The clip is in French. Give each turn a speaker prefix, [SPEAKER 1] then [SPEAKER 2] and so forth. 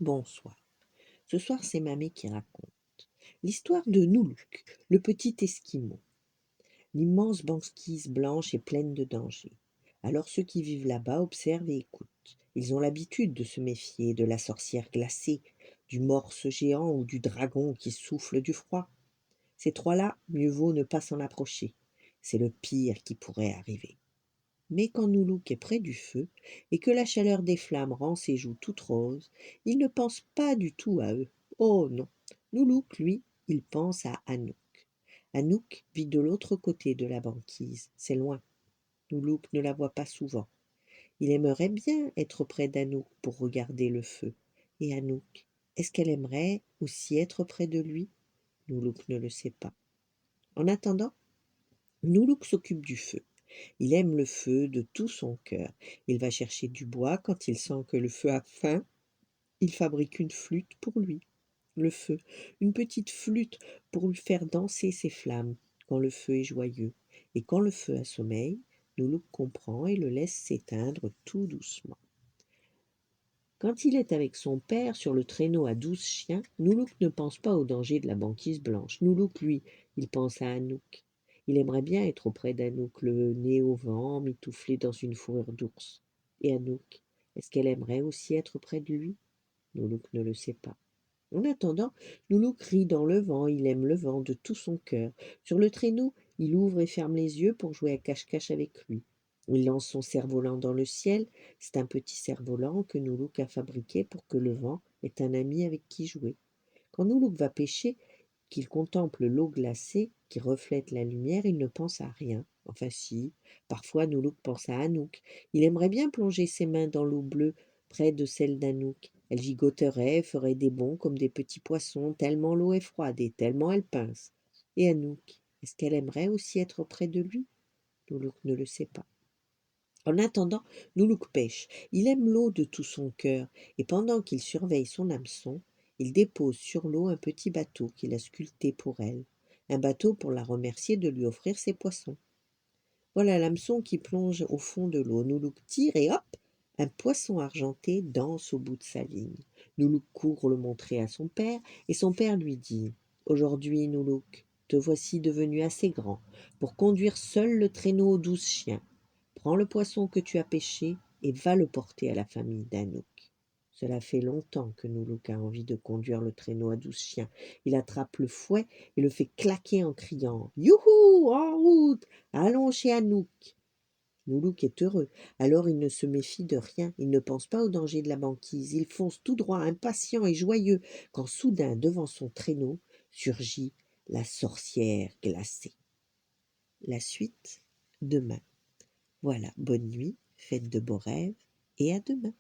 [SPEAKER 1] Bonsoir. Ce soir, c'est Mamie qui raconte. L'histoire de Noulouk, le petit Esquimau. L'immense banquise blanche est pleine de dangers. Alors ceux qui vivent là-bas observent et écoutent. Ils ont l'habitude de se méfier de la sorcière glacée, du morse géant ou du dragon qui souffle du froid. Ces trois-là, mieux vaut ne pas s'en approcher. C'est le pire qui pourrait arriver. Mais quand Noulouk est près du feu et que la chaleur des flammes rend ses joues toutes roses, il ne pense pas du tout à eux. Oh non, Noulouk, lui, il pense à Anouk. Anouk vit de l'autre côté de la banquise, c'est loin. Noulouk ne la voit pas souvent. Il aimerait bien être près d'Anouk pour regarder le feu. Et Anouk, est-ce qu'elle aimerait aussi être près de lui? Noulouk ne le sait pas. En attendant, Noulouk s'occupe du feu. Il aime le feu de tout son cœur. Il va chercher du bois quand il sent que le feu a faim. Il fabrique une flûte pour lui. Le feu, une petite flûte pour lui faire danser ses flammes quand le feu est joyeux. Et quand le feu a sommeil, Noulouk comprend et le laisse s'éteindre tout doucement. Quand il est avec son père sur le traîneau à 12 chiens, Noulouk ne pense pas au danger de la banquise blanche. Noulouk, lui, il pense à Anouk. Il aimerait bien être auprès d'Anouk, le nez au vent, mitouflé dans une fourrure d'ours. Et Anouk, est-ce qu'elle aimerait aussi être près de lui? Noulouk ne le sait pas. En attendant, Noulouk rit dans le vent, il aime le vent de tout son cœur. Sur le traîneau, il ouvre et ferme les yeux pour jouer à cache-cache avec lui. Il lance son cerf-volant dans le ciel. C'est un petit cerf-volant que Noulouk a fabriqué pour que le vent ait un ami avec qui jouer. Quand Noulouk va pêcher, qu'il contemple l'eau glacée qui reflète la lumière, il ne pense à rien. Enfin si, parfois Noulouk pense à Anouk. Il aimerait bien plonger ses mains dans l'eau bleue près de celle d'Anouk. Elle gigoterait, ferait des bonds comme des petits poissons, tellement l'eau est froide et tellement elle pince. Et Anouk, est-ce qu'elle aimerait aussi être près de lui? Noulouk ne le sait pas. En attendant, Noulouk pêche. Il aime l'eau de tout son cœur, et pendant qu'il surveille son hameçon, il dépose sur l'eau un petit bateau qu'il a sculpté pour elle. Un bateau pour la remercier de lui offrir ses poissons. Voilà l'hameçon qui plonge au fond de l'eau. Noulouk tire et hop, un poisson argenté danse au bout de sa ligne. Noulouk court le montrer à son père, et son père lui dit: Aujourd'hui, Noulouk, te voici devenu assez grand pour conduire seul le traîneau aux 12 chiens. Prends le poisson que tu as pêché et va le porter à la famille d'Anouk. Cela fait longtemps que Noulouk a envie de conduire le traîneau à 12 chiens. Il attrape le fouet et le fait claquer en criant: Youhou, en route, allons chez Anouk. Noulouk est heureux, alors il ne se méfie de rien, il ne pense pas au danger de la banquise, il fonce tout droit, impatient et joyeux, quand soudain, devant son traîneau, surgit la sorcière glacée. La suite, demain. Voilà, bonne nuit, faites de beaux rêves et à demain.